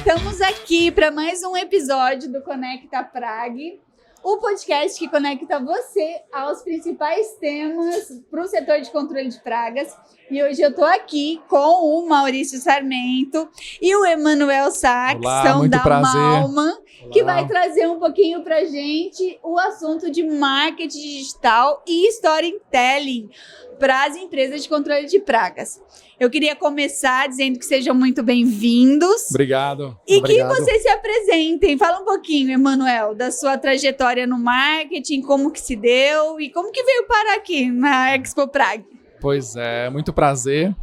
Estamos aqui para mais um episódio do Conecta Prag, o podcast que conecta você aos principais temas para o setor de controle de pragas. E hoje eu estou aqui com o Maurício Sarmento e o Emanuel Sá, que são da Malman, que vai trazer um pouquinho para a gente o assunto de marketing digital e storytelling para as empresas de controle de pragas. Eu queria começar dizendo que sejam muito bem-vindos. Obrigado. Que vocês se apresentem. Fala um pouquinho, Emanuel, da sua trajetória no marketing, como que se deu e como que veio parar aqui na Expo Prag. Pois é, muito prazer.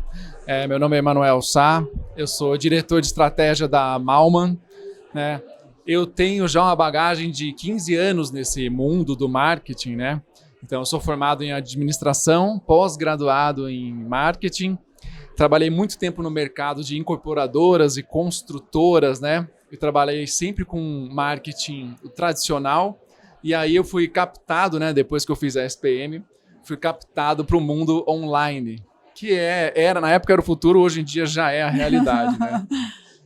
Meu nome é Emanuel Sá, eu sou diretor de estratégia da Malman, né? Eu tenho já uma bagagem de 15 anos nesse mundo do marketing, né? Então, eu sou formado em administração, pós-graduado em marketing. Trabalhei muito tempo no mercado de incorporadoras e construtoras, né? Eu trabalhei sempre com marketing tradicional. E aí eu fui captado, né? Depois que eu fiz a SPM, fui captado para o mundo online, que na época era o futuro, hoje em dia já é a realidade, né?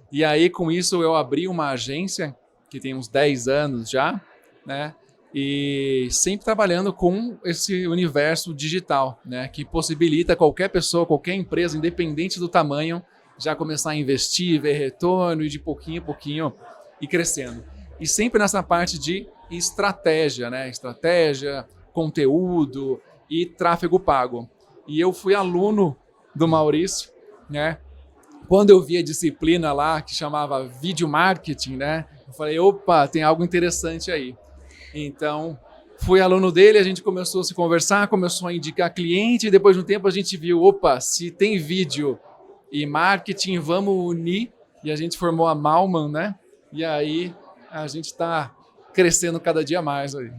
E aí, com isso, eu abri uma agência que tem uns 10 anos já, né? E sempre trabalhando com esse universo digital, né, que possibilita qualquer pessoa, qualquer empresa, independente do tamanho, já começar a investir, ver retorno e de pouquinho a pouquinho ir crescendo. E sempre nessa parte de estratégia, né, estratégia, conteúdo e tráfego pago. E eu fui aluno do Maurício, né, quando eu vi a disciplina lá que chamava Video Marketing, né, eu falei, opa, tem algo interessante aí. Então, fui aluno dele, a gente começou a se conversar, começou a indicar cliente, e depois de um tempo a gente viu, opa, se tem vídeo e marketing, vamos unir, e a gente formou a Malman, né? E aí a gente está crescendo cada dia mais aí.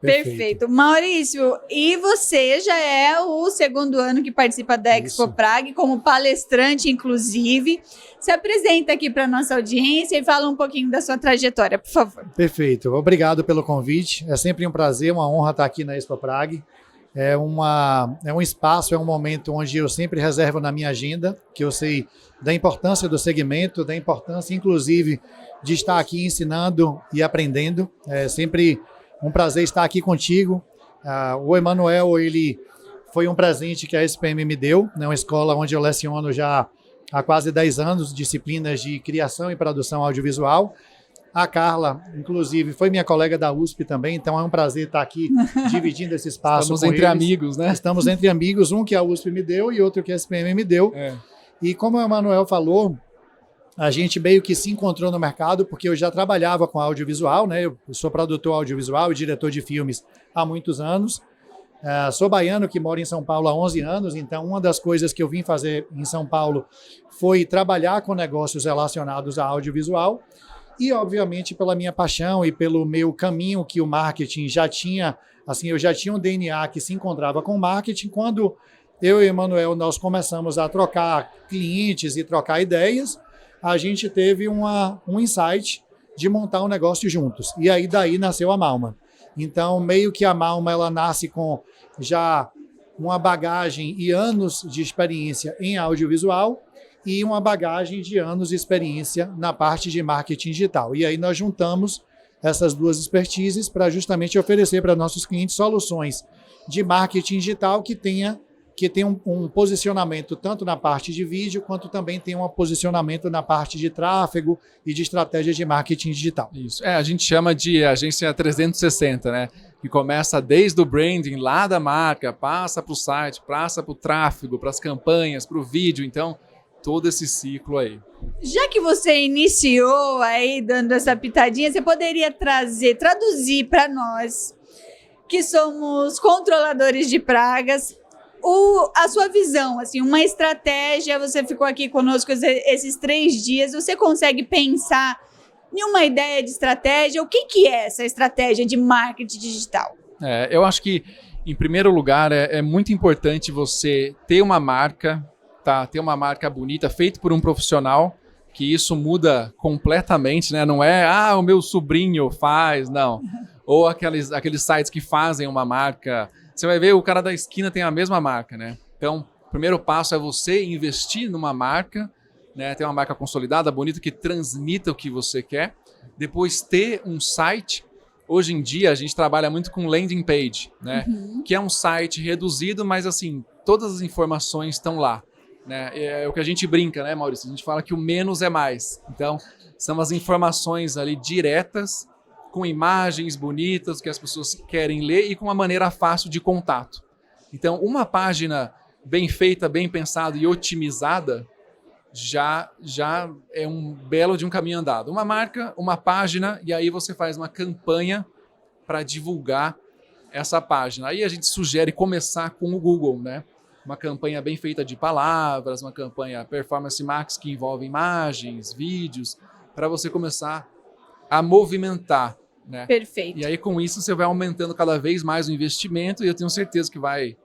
Perfeito. Maurício, e você já é o segundo ano que participa da Expo Prag, como palestrante, inclusive. Se apresenta aqui para a nossa audiência e fala um pouquinho da sua trajetória, por favor. Perfeito. Obrigado pelo convite. É sempre um prazer, uma honra estar aqui na Expo Prag. É um espaço, é um momento onde eu sempre reservo na minha agenda, que eu sei da importância do segmento, da importância, inclusive, de estar aqui ensinando e aprendendo. É sempre um prazer estar aqui contigo. O Emanuel, ele foi um presente que a SPM me deu, né? Uma escola onde eu leciono já há quase 10 anos, disciplinas de criação e produção audiovisual. A Carla, inclusive, foi minha colega da USP também, então é um prazer estar aqui dividindo esse espaço. Estamos entre amigos, né? Estamos entre amigos, um que a USP me deu e outro que a SPM me deu. E como o Emanuel falou, a gente meio que se encontrou no mercado, porque eu já trabalhava com audiovisual, né? Eu sou produtor audiovisual e diretor de filmes há muitos anos. Sou baiano que mora em São Paulo há 11 anos, então uma das coisas que eu vim fazer em São Paulo foi trabalhar com negócios relacionados a audiovisual. E, obviamente, pela minha paixão e pelo meu caminho que o marketing já tinha, assim, eu já tinha um DNA que se encontrava com o marketing. Quando eu e o Emanuel, nós começamos a trocar clientes e trocar ideias, a gente teve um insight de montar um negócio juntos. E aí daí nasceu a Malman. Então, meio que a Malman, ela nasce com já uma bagagem e anos de experiência em audiovisual e uma bagagem de anos de experiência na parte de marketing digital. E aí nós juntamos essas duas expertises para justamente oferecer para nossos clientes soluções de marketing digital que tenha um posicionamento tanto na parte de vídeo, quanto também tem um posicionamento na parte de tráfego e de estratégia de marketing digital. Isso. A gente chama de agência 360, né? Que começa desde o branding lá da marca, passa para o site, passa para o tráfego, para as campanhas, para o vídeo. Então, todo esse ciclo aí. Já que você iniciou aí dando essa pitadinha, você poderia traduzir para nós, que somos controladores de pragas, a sua visão, assim, uma estratégia. Você ficou aqui conosco esses 3 dias, você consegue pensar em uma ideia de estratégia? O que é essa estratégia de marketing digital? Eu acho que, em primeiro lugar, é muito importante você ter uma marca, ter uma marca bonita, feita por um profissional, que isso muda completamente, né? Não é, o meu sobrinho faz, não. Ou aqueles sites que fazem uma marca. Você vai ver, o cara da esquina tem a mesma marca, né? Então, o primeiro passo é você investir numa marca né? Ter uma marca consolidada, bonita, que transmita o que você quer. Depois ter um site. Hoje em dia a gente trabalha muito com landing page, né? Que é um site reduzido, mas assim, todas as informações estão lá, né? É o que a gente brinca, né, Maurício? A gente fala que o menos é mais. Então, são as informações ali diretas, com imagens bonitas que as pessoas querem ler e com uma maneira fácil de contato. Então, uma página bem feita, bem pensada e otimizada já é um belo de um caminho andado. Uma marca, uma página, e aí você faz uma campanha para divulgar essa página. Aí a gente sugere começar com o Google, né? Uma campanha bem feita de palavras, uma campanha Performance Max que envolve imagens, vídeos, para você começar a movimentar, né? Perfeito. E aí com isso você vai aumentando cada vez mais o investimento e eu tenho certeza que vai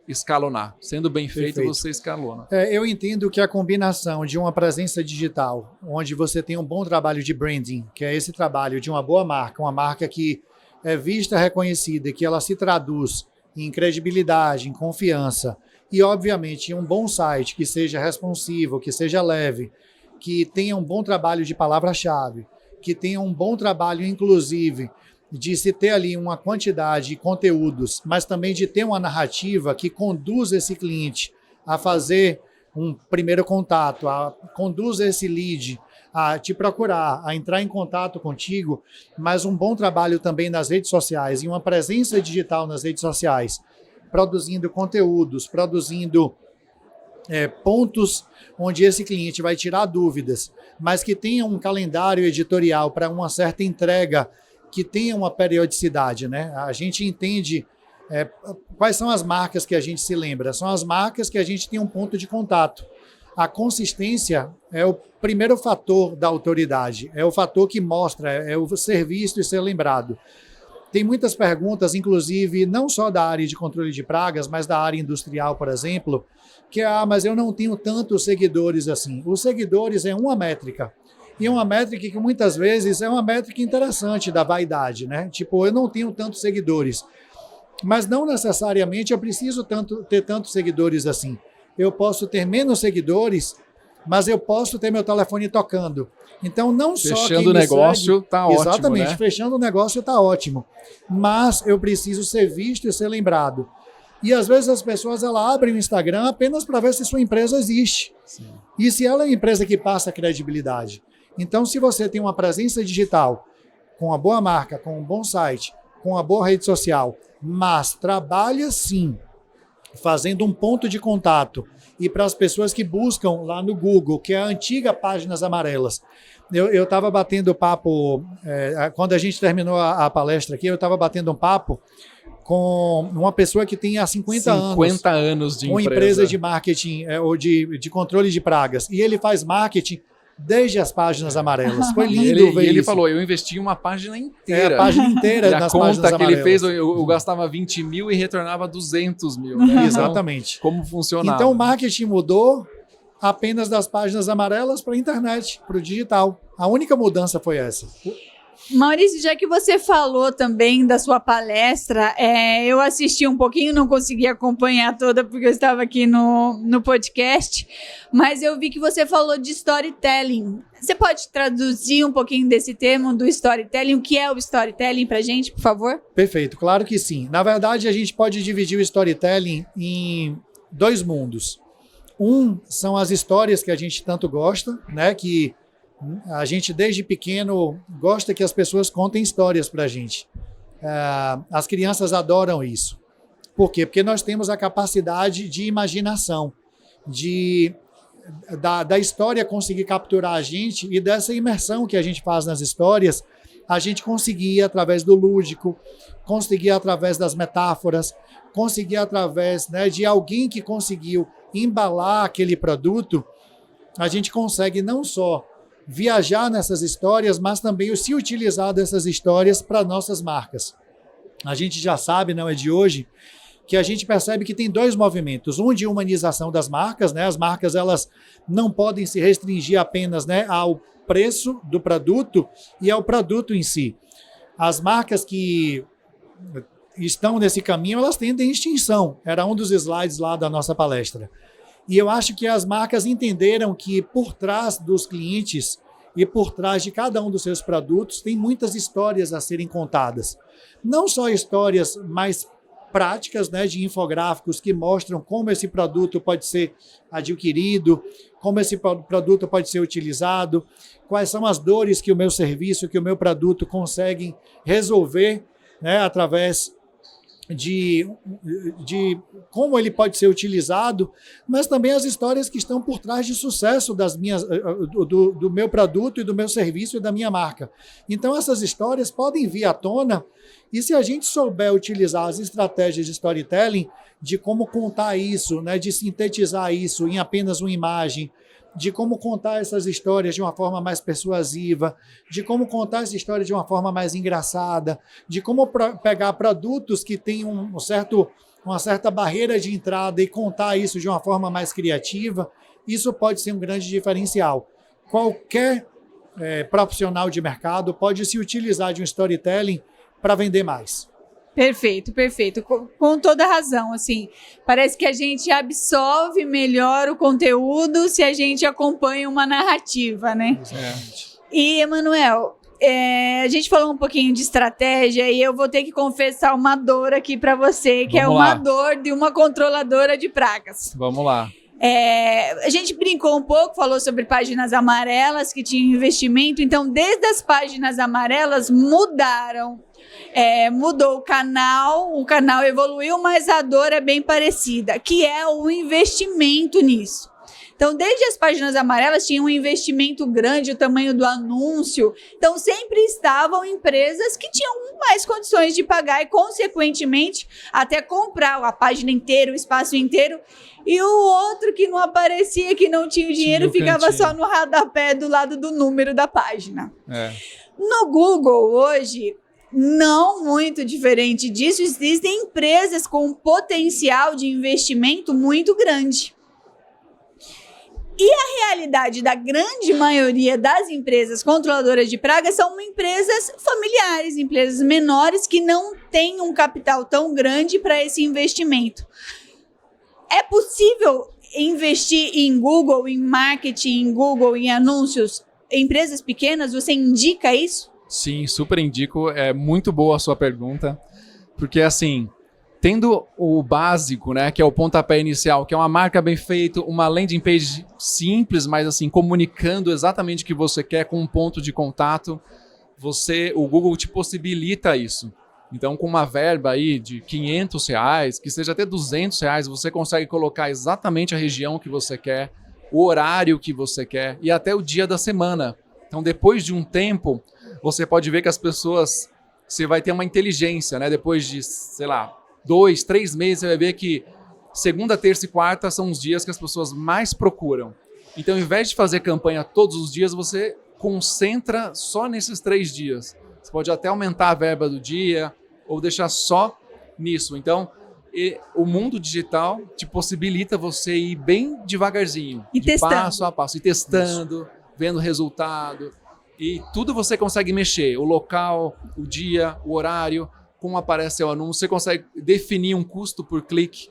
escalonar. Sendo bem feito, Perfeito. você escalona. Eu entendo que a combinação de uma presença digital, onde você tem um bom trabalho de branding, que é esse trabalho de uma boa marca, uma marca que é vista, reconhecida, que ela se traduz em credibilidade, em confiança, e obviamente um bom site que seja responsivo, que seja leve, que tenha um bom trabalho de palavra-chave, que tenha um bom trabalho, inclusive, de se ter ali uma quantidade de conteúdos, mas também de ter uma narrativa que conduza esse cliente a fazer um primeiro contato, conduza esse lead a te procurar, a entrar em contato contigo, mas um bom trabalho também nas redes sociais e uma presença digital nas redes sociais, produzindo conteúdos, produzindo pontos onde esse cliente vai tirar dúvidas, mas que tenha um calendário editorial para uma certa entrega que tenha uma periodicidade, né? A gente entende quais são as marcas que a gente se lembra. São as marcas que a gente tem um ponto de contato. A consistência é o primeiro fator da autoridade, é o fator que mostra, é o ser visto e ser lembrado. Tem muitas perguntas, inclusive, não só da área de controle de pragas, mas da área industrial, por exemplo, que mas eu não tenho tantos seguidores assim. Os seguidores é uma métrica. E uma métrica que muitas vezes é uma métrica interessante da vaidade, né? Tipo, eu não tenho tantos seguidores, mas não necessariamente eu preciso ter tantos seguidores assim. Eu posso ter menos seguidores, mas eu posso ter meu telefone tocando. Então, não só fechando o negócio está ótimo, exatamente, né? Fechando o negócio está ótimo. Mas eu preciso ser visto e ser lembrado. E às vezes as pessoas abrem o Instagram apenas para ver se sua empresa existe. Sim. E se ela é uma empresa que passa credibilidade. Então, se você tem uma presença digital, com uma boa marca, com um bom site, com uma boa rede social, mas trabalha sim, fazendo um ponto de contato, e para as pessoas que buscam lá no Google, que é a antiga Páginas Amarelas. Eu estava batendo papo, quando a gente terminou a palestra aqui, eu estava batendo um papo com uma pessoa que tem há 50 anos de uma empresa de marketing ou de controle de pragas. E ele faz marketing desde as Páginas Amarelas. Foi lindo ver isso. Ele falou, eu investi em uma página inteira. A página inteira nas Páginas Amarelas. A conta que ele fez, eu gastava 20 mil e retornava 200 mil. Né? Exatamente. Então, como funcionava? Então, o marketing mudou apenas das Páginas Amarelas para a internet, para o digital. A única mudança foi essa. Maurício, já que você falou também da sua palestra, eu assisti um pouquinho, não consegui acompanhar toda porque eu estava aqui no podcast, mas eu vi que você falou de storytelling. Você pode traduzir um pouquinho desse termo do storytelling? O que é o storytelling para a gente, por favor? Perfeito, claro que sim. Na verdade, a gente pode dividir o storytelling em dois mundos. Um são as histórias que a gente tanto gosta, né, que a gente, desde pequeno, gosta que as pessoas contem histórias para a gente. As crianças adoram isso. Por quê? Porque nós temos a capacidade de imaginação, da história conseguir capturar a gente, e dessa imersão que a gente faz nas histórias, a gente conseguir, através do lúdico, conseguir através das metáforas, conseguir através, né, de alguém que conseguiu embalar aquele produto, a gente consegue não só viajar nessas histórias, mas também se utilizar dessas histórias para nossas marcas. A gente já sabe, não é de hoje, que a gente percebe que tem dois movimentos. Um de humanização das marcas, né? As marcas, elas não podem se restringir apenas, né, ao preço do produto e ao produto em si. As marcas que estão nesse caminho, elas tendem à extinção. Era um dos slides lá da nossa palestra. E eu acho que as marcas entenderam que por trás dos clientes e por trás de cada um dos seus produtos tem muitas histórias a serem contadas. Não só histórias mais práticas, né, de infográficos que mostram como esse produto pode ser adquirido, como esse produto pode ser utilizado, quais são as dores que o meu serviço, que o meu produto conseguem resolver, né, através de como ele pode ser utilizado, mas também as histórias que estão por trás de sucesso do meu produto e do meu serviço e da minha marca. Então, essas histórias podem vir à tona, e se a gente souber utilizar as estratégias de storytelling, de como contar isso, né, de sintetizar isso em apenas uma imagem, de como contar essas histórias de uma forma mais persuasiva, de como contar essa história de uma forma mais engraçada, de como pegar produtos que têm uma certa barreira de entrada e contar isso de uma forma mais criativa, isso pode ser um grande diferencial. Qualquer profissional de mercado pode se utilizar de um storytelling para vender mais. Perfeito, perfeito. Com toda razão, assim, parece que a gente absorve melhor o conteúdo se a gente acompanha uma narrativa, né? Exatamente. E, Emanuel, a gente falou um pouquinho de estratégia e eu vou ter que confessar uma dor aqui para você, que Vamos uma lá. dor de uma controladora de pragas. Vamos lá. A gente brincou um pouco, falou sobre páginas amarelas que tinham investimento, então desde as páginas amarelas mudou o canal evoluiu, mas a dor é bem parecida, que é o investimento nisso. Então, desde as páginas amarelas tinha um investimento grande, o tamanho do anúncio. Então, sempre estavam empresas que tinham mais condições de pagar e, consequentemente, até comprar a página inteira, o espaço inteiro. E o outro que não aparecia, que não tinha o dinheiro, ficava só no rodapé do lado do número da página. No Google, hoje, não muito diferente disso, existem empresas com um potencial de investimento muito grande. E a realidade da grande maioria das empresas controladoras de pragas são empresas familiares, empresas menores que não têm um capital tão grande para esse investimento. É possível investir em Google, em marketing, em Google, em anúncios, em empresas pequenas? Você indica isso? Sim, super indico. É muito boa a sua pergunta, porque assim, tendo o básico, né, que é o pontapé inicial, que é uma marca bem feita, uma landing page simples, mas assim, comunicando exatamente o que você quer com um ponto de contato, o Google te possibilita isso. Então, com uma verba aí de R$500, que seja até R$200, você consegue colocar exatamente a região que você quer, o horário que você quer e até o dia da semana. Então, depois de um tempo, você pode ver que as pessoas, você vai ter uma inteligência, né? Depois de, sei lá, 2, 3 meses, você vai ver que segunda, terça e quarta são os dias que as pessoas mais procuram. Então, ao invés de fazer campanha todos os dias, você concentra só nesses 3 dias. Você pode até aumentar a verba do dia ou deixar só nisso. Então, o mundo digital te possibilita você ir bem devagarzinho, e de passo a passo, e testando, vendo resultado. E tudo você consegue mexer, o local, o dia, o horário, como aparece o anúncio, você consegue definir um custo por clique.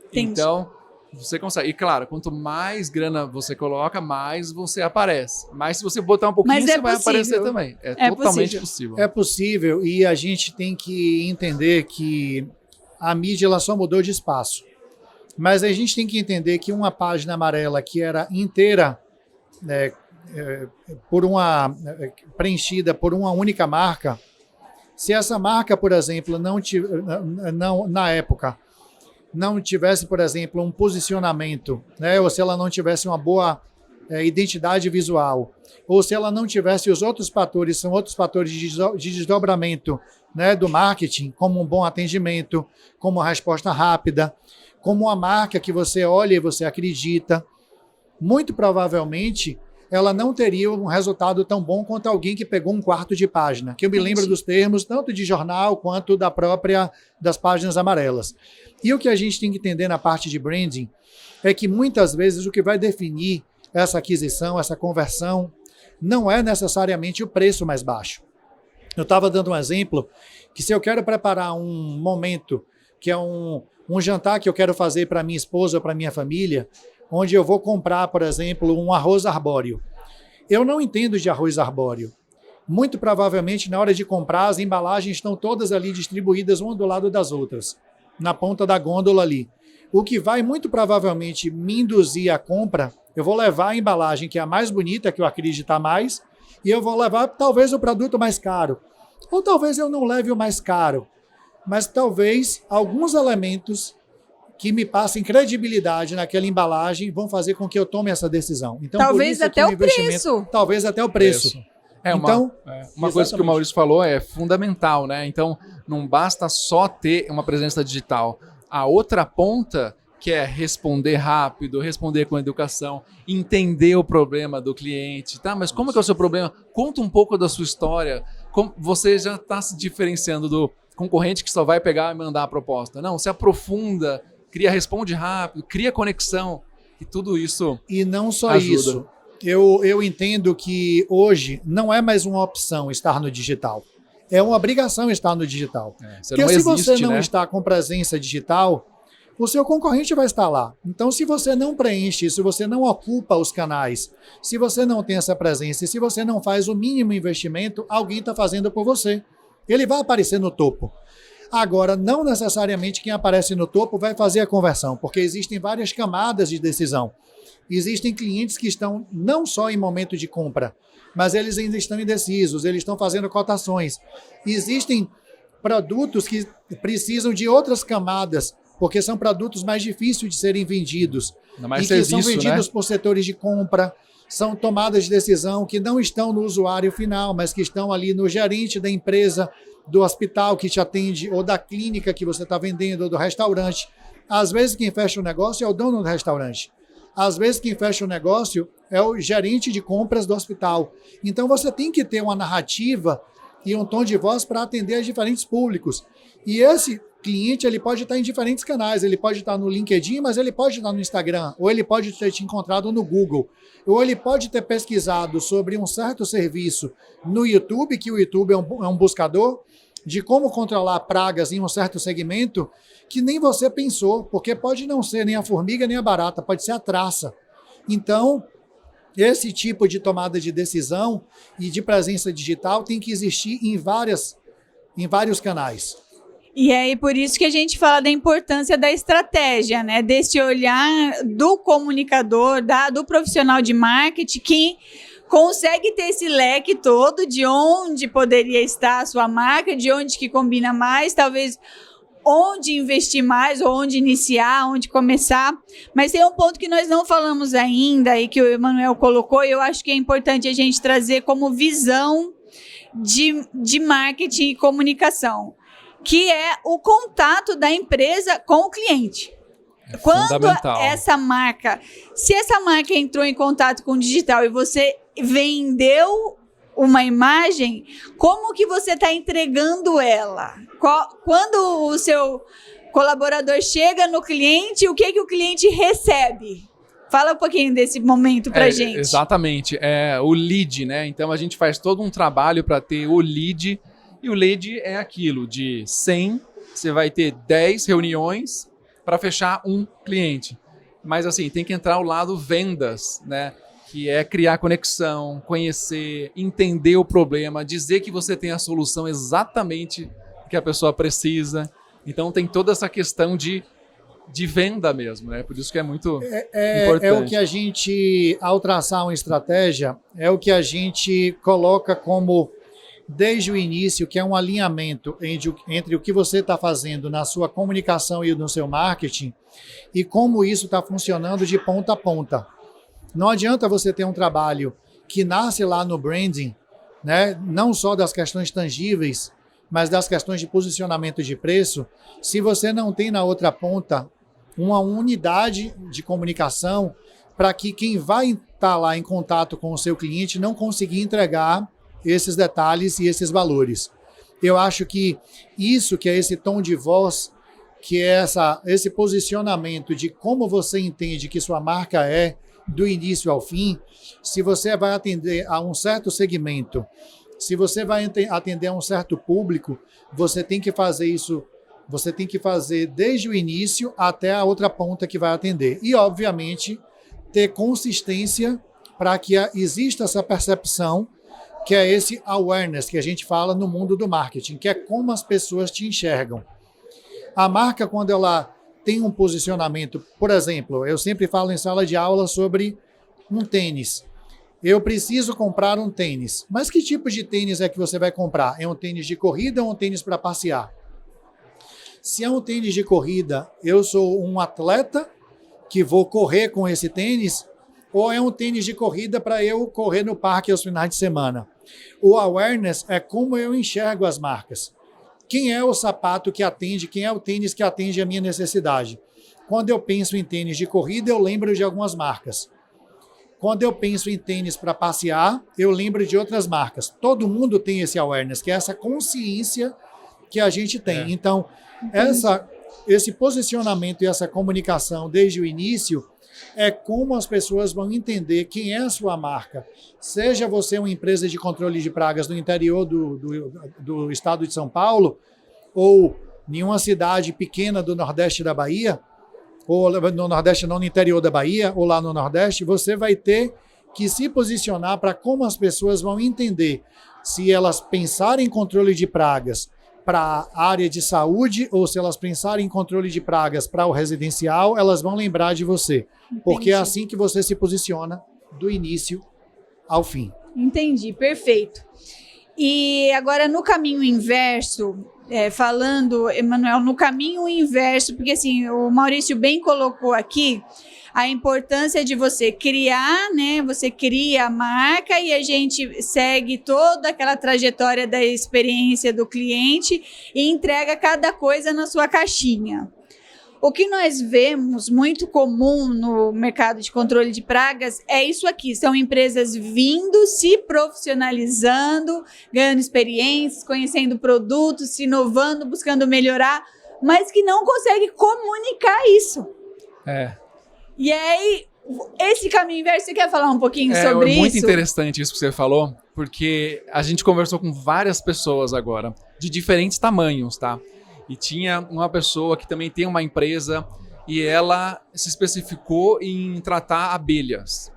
Entendi. Então, você consegue. E claro, quanto mais grana você coloca, mais você aparece. Mas se você botar um pouquinho, você vai aparecer também. É totalmente possível. É possível, e a gente tem que entender que a mídia ela só mudou de espaço. Mas a gente tem que entender que uma página amarela que era inteira, preenchida por uma única marca, se essa marca, por exemplo, na época, não tivesse, por exemplo, um posicionamento, né, ou se ela não tivesse uma boa identidade visual, ou se ela não tivesse os outros fatores, são outros fatores de desdobramento, né, do marketing, como um bom atendimento, como uma resposta rápida, como uma marca que você olha e você acredita, muito provavelmente ela não teria um resultado tão bom quanto alguém que pegou um quarto de página, que eu me lembro dos termos, tanto de jornal quanto das páginas amarelas. E o que a gente tem que entender na parte de branding é que muitas vezes o que vai definir essa aquisição, essa conversão, não é necessariamente o preço mais baixo. Eu estava dando um exemplo que se eu quero preparar um momento, que é um jantar que eu quero fazer para minha esposa ou para minha família, onde eu vou comprar, por exemplo, um arroz arbóreo. Eu não entendo de arroz arbóreo. Muito provavelmente, na hora de comprar, as embalagens estão todas ali distribuídas uma do lado das outras, na ponta da gôndola ali. O que vai muito provavelmente me induzir à compra, eu vou levar a embalagem que é a mais bonita, que eu acreditar mais, e eu vou levar talvez o produto mais caro. Ou talvez eu não leve o mais caro, mas talvez alguns elementos que me passem credibilidade naquela embalagem vão fazer com que eu tome essa decisão. Então, talvez até o preço. Talvez até o preço. Uma coisa que o Maurício falou é fundamental, né? Então, não basta só ter uma presença digital. A outra ponta, que é responder rápido, responder com educação, entender o problema do cliente. Tá, mas como é que é o seu problema? Conta um pouco da sua história. Como você já está se diferenciando do concorrente que só vai pegar e mandar a proposta. Não, se aprofunda, responde rápido, cria conexão, e tudo isso e não só ajuda. Isso. Eu entendo que hoje não é mais uma opção estar no digital. É uma obrigação estar no digital. Porque se você não está com presença digital, o seu concorrente vai estar lá. Então, se você não preenche, se você não ocupa os canais, se você não tem essa presença, se você não faz o mínimo investimento, alguém está fazendo por você. Ele vai aparecer no topo. Agora, não necessariamente quem aparece no topo vai fazer a conversão, porque existem várias camadas de decisão. Existem clientes que estão não só em momento de compra, mas eles ainda estão indecisos, eles estão fazendo cotações. Existem produtos que precisam de outras camadas, porque são produtos mais difíceis de serem vendidos. E que são vendidos por setores de compra, são tomadas de decisão que não estão no usuário final, mas que estão ali no gerente da empresa, do hospital que te atende, ou da clínica que você está vendendo, ou do restaurante. Às vezes quem fecha o negócio é o dono do restaurante. Às vezes quem fecha o negócio é o gerente de compras do hospital. Então você tem que ter uma narrativa e um tom de voz para atender a diferentes públicos. E esse cliente ele pode estar em diferentes canais, ele pode estar no LinkedIn, mas ele pode estar no Instagram, ou ele pode ter te encontrado no Google, ou ele pode ter pesquisado sobre um certo serviço no YouTube, que o YouTube é um buscador de como controlar pragas em um certo segmento que nem você pensou, porque pode não ser nem a formiga nem a barata, pode ser a traça. Então, esse tipo de tomada de decisão e de presença digital tem que existir em vários canais. E aí, por isso que a gente fala da importância da estratégia, né? Desse olhar do comunicador, do profissional de marketing que consegue ter esse leque todo de onde poderia estar a sua marca, de onde que combina mais, talvez onde investir mais, ou onde iniciar, onde começar. Mas tem um ponto que nós não falamos ainda e que o Emanuel colocou, e eu acho que é importante a gente trazer como visão de marketing e comunicação, que é o contato da empresa com o cliente. Quando essa marca, se essa marca entrou em contato com o digital e você vendeu uma imagem, como que você está entregando ela? Quando o seu colaborador chega no cliente, o que o cliente recebe? Fala um pouquinho desse momento para gente. Exatamente, o lead, né? Então a gente faz todo um trabalho para ter o lead, e o lead é aquilo, de 100, você vai ter 10 reuniões para fechar um cliente. Mas assim, tem que entrar o lado vendas, né? Que é criar conexão, conhecer, entender o problema, dizer que você tem a solução exatamente que a pessoa precisa. Então tem toda essa questão de venda mesmo, né? Por isso que é muito importante. É o que a gente, ao traçar uma estratégia, é o que a gente coloca como, desde o início, que é um alinhamento entre o que você está fazendo na sua comunicação e no seu marketing e como isso está funcionando de ponta a ponta. Não adianta você ter um trabalho que nasce lá no branding, né? Não só das questões tangíveis, mas das questões de posicionamento de preço, se você não tem na outra ponta uma unidade de comunicação para que quem vai estar lá em contato com o seu cliente não conseguir entregar esses detalhes e esses valores. Eu acho que isso, que é esse tom de voz, que é esse posicionamento de como você entende que sua marca é, do início ao fim, se você vai atender a um certo segmento, se você vai atender a um certo público, você tem que fazer isso, você tem que fazer desde o início até a outra ponta que vai atender. E, obviamente, ter consistência para que exista essa percepção, que é esse awareness que a gente fala no mundo do marketing, que é como as pessoas te enxergam. A marca, quando ela tem um posicionamento, por exemplo, eu sempre falo em sala de aula sobre um tênis. Eu preciso comprar um tênis. Mas que tipo de tênis é que você vai comprar? É um tênis de corrida ou um tênis para passear? Se é um tênis de corrida, eu sou um atleta que vou correr com esse tênis, ou é um tênis de corrida para eu correr no parque aos finais de semana? O awareness é como eu enxergo as marcas. Quem é o sapato que atende, quem é o tênis que atende a minha necessidade? Quando eu penso em tênis de corrida, eu lembro de algumas marcas. Quando eu penso em tênis para passear, eu lembro de outras marcas. Todo mundo tem esse awareness, que é essa consciência que a gente tem. Então, esse posicionamento e essa comunicação desde o início é como as pessoas vão entender quem é a sua marca. Seja você uma empresa de controle de pragas no interior do estado de São Paulo, ou em uma cidade pequena do Nordeste da Bahia, ou no Nordeste, não no interior da Bahia, ou lá no Nordeste, você vai ter que se posicionar para como as pessoas vão entender se elas pensarem em controle de pragas para a área de saúde ou se elas pensarem em controle de pragas para o residencial, elas vão lembrar de você. Entendi. Porque é assim que você se posiciona do início ao fim. Entendi, perfeito. E agora no caminho inverso, falando, Emanuel, no caminho inverso, porque assim, o Maurício bem colocou aqui a importância de você criar, né? Você cria a marca e a gente segue toda aquela trajetória da experiência do cliente e entrega cada coisa na sua caixinha. O que nós vemos muito comum no mercado de controle de pragas é isso aqui, são empresas vindo, se profissionalizando, ganhando experiências, conhecendo produtos, se inovando, buscando melhorar, mas que não conseguem comunicar isso. E aí, esse caminho inverso, você quer falar um pouquinho sobre isso? É muito interessante isso que você falou, porque a gente conversou com várias pessoas agora, de diferentes tamanhos, tá? E tinha uma pessoa que também tem uma empresa e ela se especificou em tratar abelhas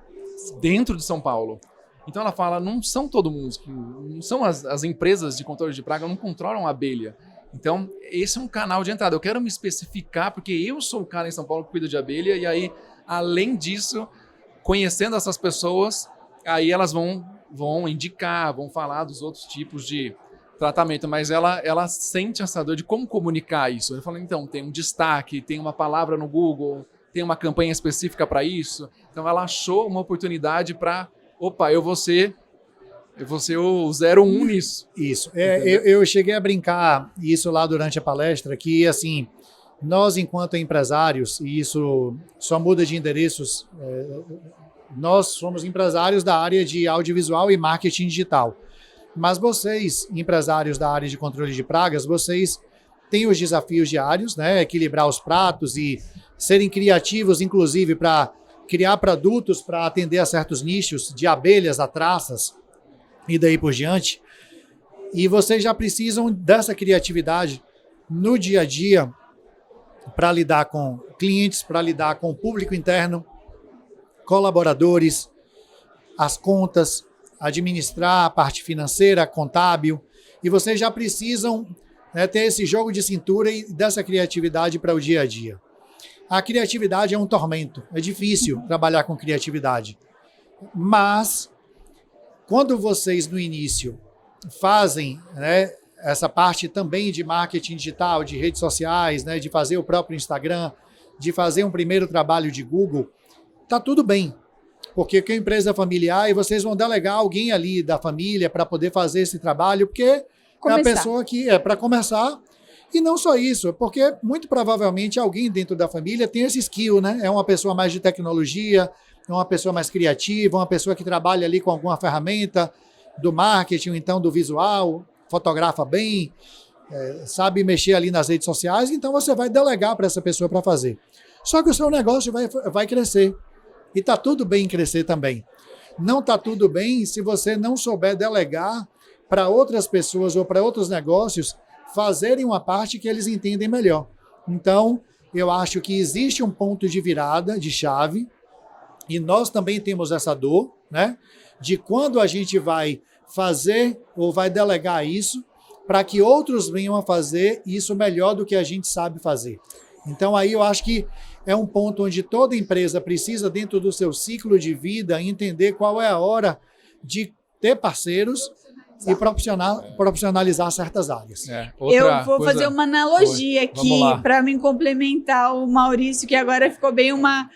dentro de São Paulo. Então ela fala, não são todo mundo, não são as empresas de controle de praga, não controlam a abelha. Então esse é um canal de entrada. Eu quero me especificar porque eu sou o cara em São Paulo que cuida de abelha e aí, além disso, conhecendo essas pessoas, aí elas vão indicar, vão falar dos outros tipos de tratamento, mas ela sente essa dor de como comunicar isso. Ele fala, então, tem um destaque, tem uma palavra no Google, tem uma campanha específica para isso. Então ela achou uma oportunidade para, eu vou ser o 01 nisso. Isso. Eu cheguei a brincar isso lá durante a palestra, que assim, nós enquanto empresários, e isso só muda de endereços, nós somos empresários da área de audiovisual e marketing digital. Mas vocês, empresários da área de controle de pragas, vocês têm os desafios diários, né? Equilibrar os pratos e serem criativos, inclusive, para criar produtos para atender a certos nichos de abelhas, a traças e daí por diante. E vocês já precisam dessa criatividade no dia a dia para lidar com clientes, para lidar com o público interno, colaboradores, as contas, administrar a parte financeira, contábil, e vocês já precisam ter esse jogo de cintura e dessa criatividade para o dia a dia. A criatividade é um tormento, é difícil trabalhar com criatividade, mas quando vocês no início fazem essa parte também de marketing digital, de redes sociais, de fazer o próprio Instagram, de fazer um primeiro trabalho de Google, tá tudo bem. Porque é uma empresa familiar e vocês vão delegar alguém ali da família para poder fazer esse trabalho, porque é a pessoa que é para começar. E não só isso, porque muito provavelmente alguém dentro da família tem esse skill, né? É uma pessoa mais de tecnologia, é uma pessoa mais criativa, uma pessoa que trabalha ali com alguma ferramenta do marketing, ou então do visual, fotografa bem, sabe mexer ali nas redes sociais, então você vai delegar para essa pessoa para fazer. Só que o seu negócio vai crescer. E está tudo bem em crescer também. Não está tudo bem se você não souber delegar para outras pessoas ou para outros negócios fazerem uma parte que eles entendem melhor. Então, eu acho que existe um ponto de virada, de chave, E nós também temos essa dor, né? De quando a gente vai fazer ou vai delegar isso para que outros venham a fazer isso melhor do que a gente sabe fazer. Então, aí eu acho que é um ponto onde toda empresa precisa, dentro do seu ciclo de vida, entender qual é a hora de ter parceiros e profissionalizar certas áreas. Eu vou fazer uma analogia aqui para me complementar o Maurício, que agora ficou bem uma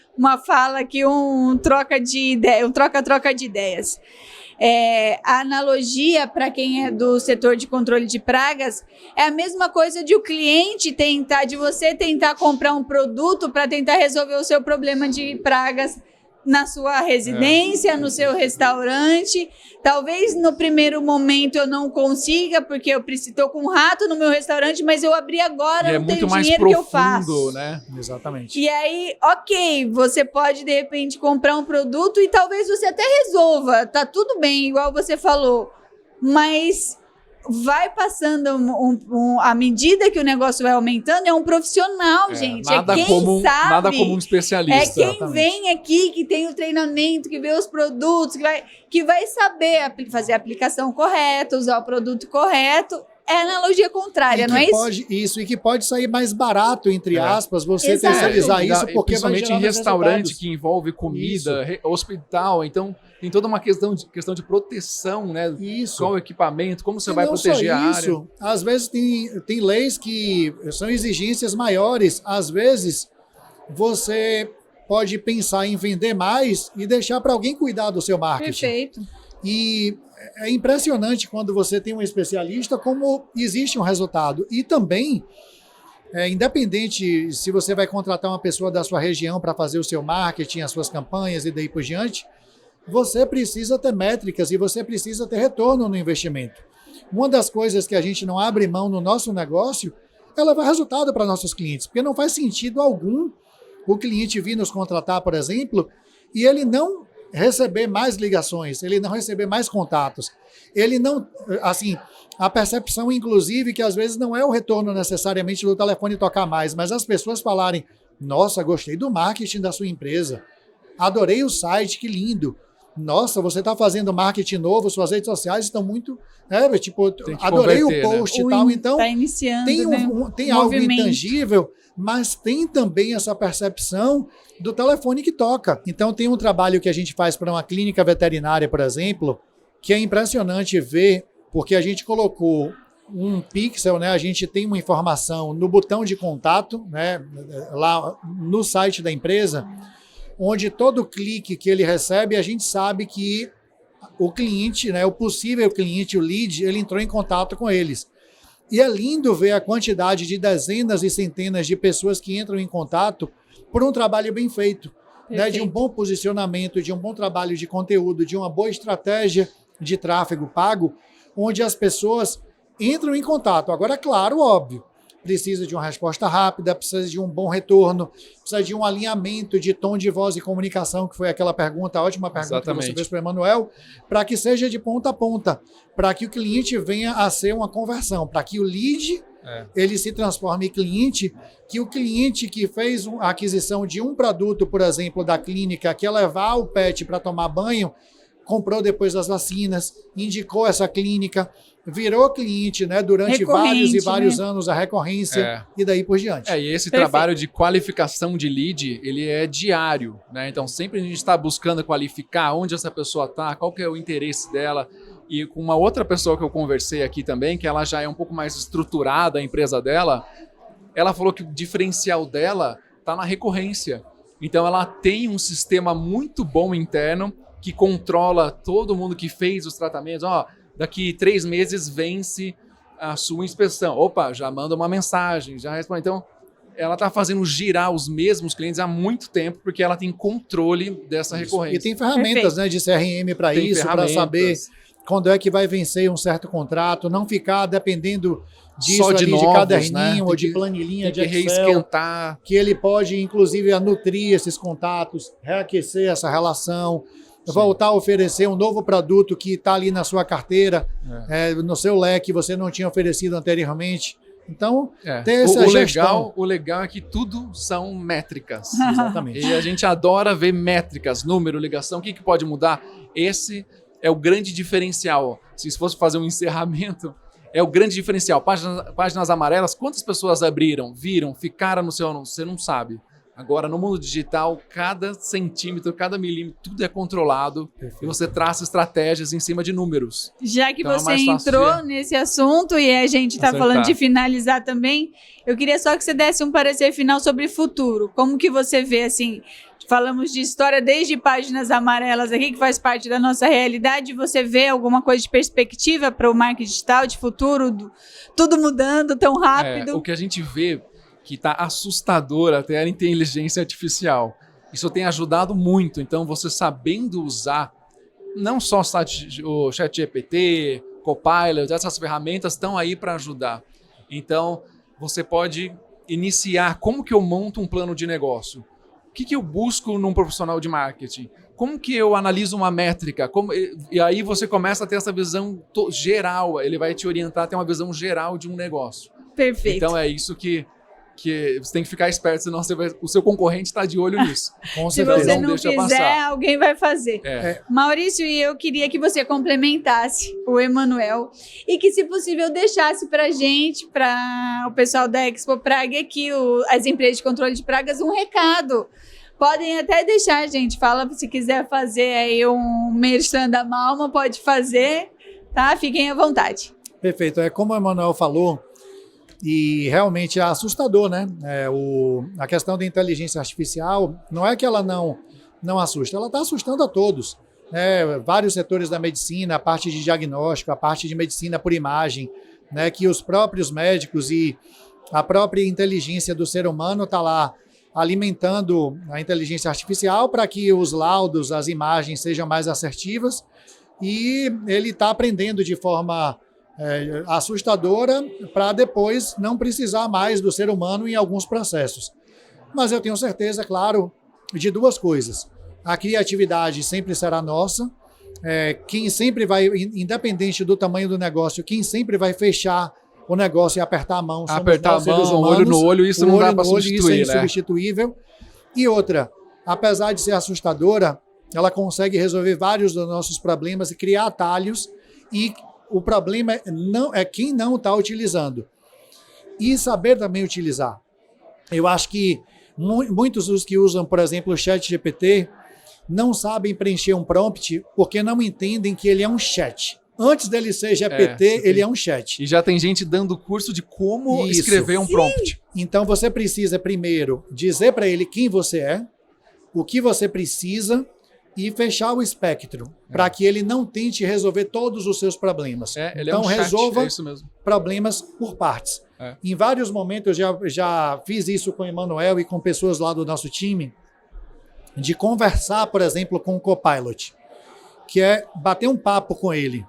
fala aqui, um troca de ideias. A analogia para quem é do setor de controle de pragas é a mesma coisa de você tentar comprar um produto para tentar resolver o seu problema de pragas na sua residência, no seu restaurante. Talvez no primeiro momento eu não consiga, porque eu estou com um rato no meu restaurante, mas eu abri agora, não tenho dinheiro que eu faço. Né? Exatamente. E aí, ok, você pode de repente comprar um produto e talvez você até resolva, tá tudo bem, igual você falou, mas vai passando à medida que o negócio vai aumentando, é um profissional, gente. Nada quem como, sabe. Nada como um especialista. É quem vem aqui, que tem o treinamento, que vê os produtos, que vai saber fazer a aplicação correta, usar o produto correto. É analogia contrária, não é isso? E que pode sair mais barato, entre aspas, você terceirizar isso, porque principalmente em restaurante que envolve comida, hospital, então tem toda uma questão de proteção, né? Isso. Qual o equipamento, como você vai proteger a área. Às vezes tem leis que são exigências maiores, às vezes você pode pensar em vender mais e deixar para alguém cuidar do seu marketing. Perfeito. E é impressionante quando você tem um especialista como existe um resultado. E também, independente se você vai contratar uma pessoa da sua região para fazer o seu marketing, as suas campanhas e daí por diante, você precisa ter métricas e você precisa ter retorno no investimento. Uma das coisas que a gente não abre mão no nosso negócio é levar resultado para nossos clientes, porque não faz sentido algum o cliente vir nos contratar, por exemplo, e ele não receber mais ligações, ele não receber mais contatos. Ele não, assim, a percepção, inclusive, que às vezes não é o retorno necessariamente do telefone tocar mais, mas as pessoas falarem, nossa, gostei do marketing da sua empresa, adorei o site, que lindo. Nossa, você está fazendo marketing novo, suas redes sociais estão muito... adorei o post, e tal. Então, tá iniciando, tem algo intangível, mas tem também essa percepção do telefone que toca. Então, tem um trabalho que a gente faz para uma clínica veterinária, por exemplo, que é impressionante ver, porque a gente colocou um pixel, né? A gente tem uma informação no botão de contato, né? Lá no site da empresa, onde todo clique que ele recebe, a gente sabe que o cliente, né, o possível cliente, o lead, ele entrou em contato com eles. E é lindo ver a quantidade de dezenas e centenas de pessoas que entram em contato por um trabalho bem feito, né, de um bom posicionamento, de um bom trabalho de conteúdo, de uma boa estratégia de tráfego pago, onde as pessoas entram em contato. Agora, claro, óbvio, precisa de uma resposta rápida, precisa de um bom retorno, precisa de um alinhamento de tom de voz e comunicação, que foi aquela pergunta, a ótima pergunta que você fez para o Emanuel, para que seja de ponta a ponta, para que o cliente venha a ser uma conversão, para que o lead ele se transforme em cliente, que o cliente que fez a aquisição de um produto, por exemplo, da clínica, que é levar o pet para tomar banho, comprou depois das vacinas, indicou essa clínica, virou cliente, né, durante vários e vários anos, a recorrência e daí por diante. E esse trabalho de qualificação de lead, ele é diário, né? Então sempre a gente está buscando qualificar onde essa pessoa está, qual que é o interesse dela. E com uma outra pessoa que eu conversei aqui também, que ela já é um pouco mais estruturada, a empresa dela, ela falou que o diferencial dela está na recorrência. Então ela tem um sistema muito bom interno que controla todo mundo que fez os tratamentos. Daqui 3 meses vence a sua inspeção. Opa, já manda uma mensagem, já responde. Então, ela está fazendo girar os mesmos clientes há muito tempo, porque ela tem controle dessa recorrência. E tem ferramentas, né, de CRM para isso, para saber quando é que vai vencer um certo contrato, não ficar dependendo disso só de caderninho, né? Ou de planilhinha de Excel, reesquentar. Que ele pode, inclusive, nutrir esses contatos, reaquecer essa relação, voltar a oferecer um novo produto que está ali na sua carteira, no seu leque, você não tinha oferecido anteriormente. Então, ter essa gestão... O legal é que tudo são métricas. Exatamente. E a gente adora ver métricas, número, ligação. O que pode mudar? Esse é o grande diferencial. Se fosse fazer um encerramento, é o grande diferencial. Páginas amarelas, quantas pessoas abriram, viram, ficaram no seu anúncio? Você não sabe. Agora, no mundo digital, cada centímetro, cada milímetro, tudo é controlado. Perfeito. E você traça estratégias em cima de números. Já que então você entrou nesse assunto e a gente está falando de finalizar também, eu queria só que você desse um parecer final sobre futuro. Como que você vê, assim, falamos de história desde páginas amarelas aqui, que faz parte da nossa realidade. Você vê alguma coisa de perspectiva para o marketing digital, de futuro, tudo mudando tão rápido? O que a gente vê que está assustador até a inteligência artificial. Isso tem ajudado muito. Então, você sabendo usar, não só o ChatGPT, Copilot, essas ferramentas estão aí para ajudar. Então, você pode iniciar como que eu monto um plano de negócio. O que eu busco num profissional de marketing? Como que eu analiso uma métrica? E aí você começa a ter essa visão geral. Ele vai te orientar a ter uma visão geral de um negócio. Perfeito. Então, é isso que você tem que ficar esperto, senão o seu concorrente está de olho nisso. Se você não fizer, alguém vai fazer. Maurício, e eu queria que você complementasse o Emanuel e que, se possível, deixasse para a gente, para o pessoal da Expo Praga aqui, as empresas de controle de pragas, um recado. Podem até deixar, gente. Fala se quiser fazer aí um merchan da Malman, pode fazer, tá? Fiquem à vontade. Perfeito. Como o Emanuel falou, e realmente é assustador, né? A questão da inteligência artificial não é que ela não assusta, ela está assustando a todos. Vários setores da medicina, a parte de diagnóstico, a parte de medicina por imagem, né? Que os próprios médicos e a própria inteligência do ser humano está lá alimentando a inteligência artificial para que os laudos, as imagens sejam mais assertivas, e ele está aprendendo de forma assustadora para depois não precisar mais do ser humano em alguns processos. Mas eu tenho certeza, claro, de duas coisas. A criatividade sempre será nossa. Quem sempre vai, independente do tamanho do negócio, quem sempre vai fechar o negócio e apertar a mão somos nós, seres humanos. Olho no olho, isso não dá para substituir, isso é insubstituível. E outra, apesar de ser assustadora, ela consegue resolver vários dos nossos problemas e criar atalhos, e o problema é quem não está utilizando. E saber também utilizar. Eu acho que muitos dos que usam, por exemplo, o ChatGPT, não sabem preencher um prompt porque não entendem que ele é um chat. Antes dele ser GPT, ele é um chat. E já tem gente dando curso de como escrever um prompt. Então você precisa primeiro dizer para ele quem você é, o que você precisa, e fechar o espectro, para que ele não tente resolver todos os seus problemas. Então, resolva problemas por partes. Em vários momentos, eu já fiz isso com o Emanuel e com pessoas lá do nosso time, de conversar, por exemplo, com o Copilot, que é bater um papo com ele.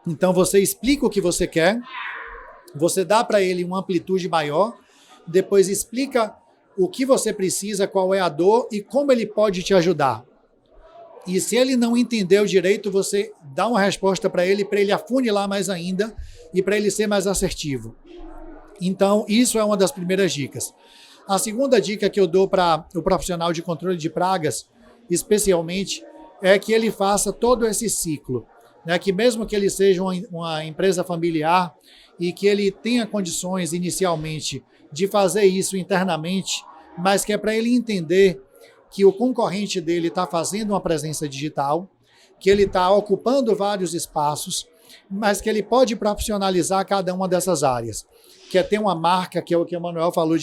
Então, você explica o que você quer, você dá para ele uma amplitude maior, depois explica o que você precisa, qual é a dor e como ele pode te ajudar. E se ele não entendeu direito, você dá uma resposta para ele afunilar mais ainda e para ele ser mais assertivo. Então, isso é uma das primeiras dicas. A segunda dica que eu dou para o profissional de controle de pragas, especialmente, é que ele faça todo esse ciclo. Né? Que mesmo que ele seja uma empresa familiar e que ele tenha condições inicialmente de fazer isso internamente, mas que é para ele entender que o concorrente dele está fazendo uma presença digital, que ele está ocupando vários espaços, mas que ele pode profissionalizar cada uma dessas áreas. Quer ter uma marca, que é o que o Emanuel falou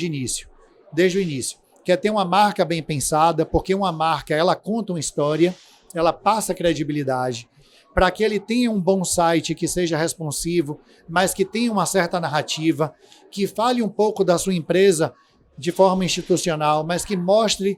desde o início. Quer ter uma marca bem pensada, porque uma marca, ela conta uma história, ela passa credibilidade. Para que ele tenha um bom site que seja responsivo, mas que tenha uma certa narrativa, que fale um pouco da sua empresa de forma institucional, mas que mostre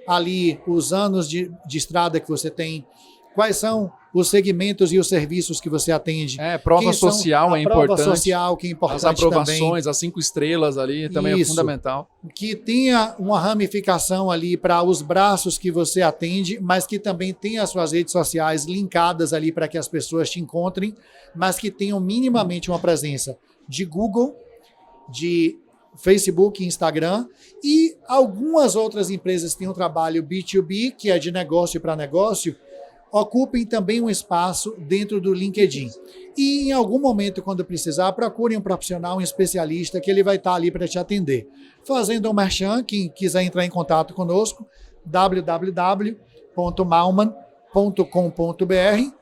ali os anos de estrada que você tem, quais são os segmentos e os serviços que você atende. Prova social é importante. Prova social que é importante também. As aprovações, também. As 5 estrelas ali também é fundamental. Que tenha uma ramificação ali para os braços que você atende, mas que também tenha as suas redes sociais linkadas ali para que as pessoas te encontrem, mas que tenham minimamente uma presença de Google de Facebook e Instagram, e algumas outras empresas que têm um trabalho B2B, que é de negócio para negócio, ocupem também um espaço dentro do LinkedIn. E em algum momento, quando precisar, procure um profissional, um especialista, que ele vai estar ali para te atender. Fazendo um merchan, quem quiser entrar em contato conosco, www.malman.com.br,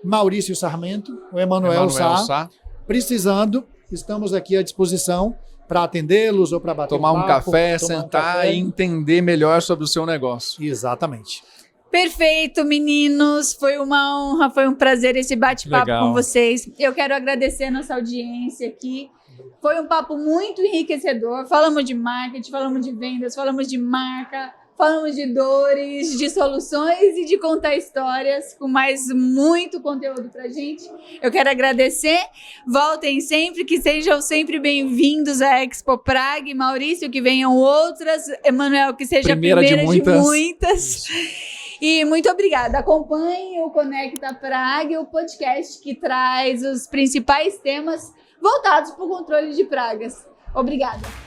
Maurício Sarmento, o Emanuel Sá. Precisando, estamos aqui à disposição para atendê-los ou para bater tomar um papo, café, sentar e entender melhor sobre o seu negócio. Exatamente. Perfeito, meninos. Foi uma honra, foi um prazer esse bate-papo com vocês. Eu quero agradecer a nossa audiência aqui. Foi um papo muito enriquecedor. Falamos de marketing, falamos de vendas, falamos de marca, falamos de dores, de soluções e de contar histórias, com mais muito conteúdo pra gente. Eu quero agradecer. Voltem sempre, que sejam sempre bem-vindos à Expo Prague. Maurício, que venham outras. Emanuel, que seja a primeira de muitas. E muito obrigada. Acompanhe o Conecta Prague, o podcast que traz os principais temas voltados para o controle de pragas. Obrigada.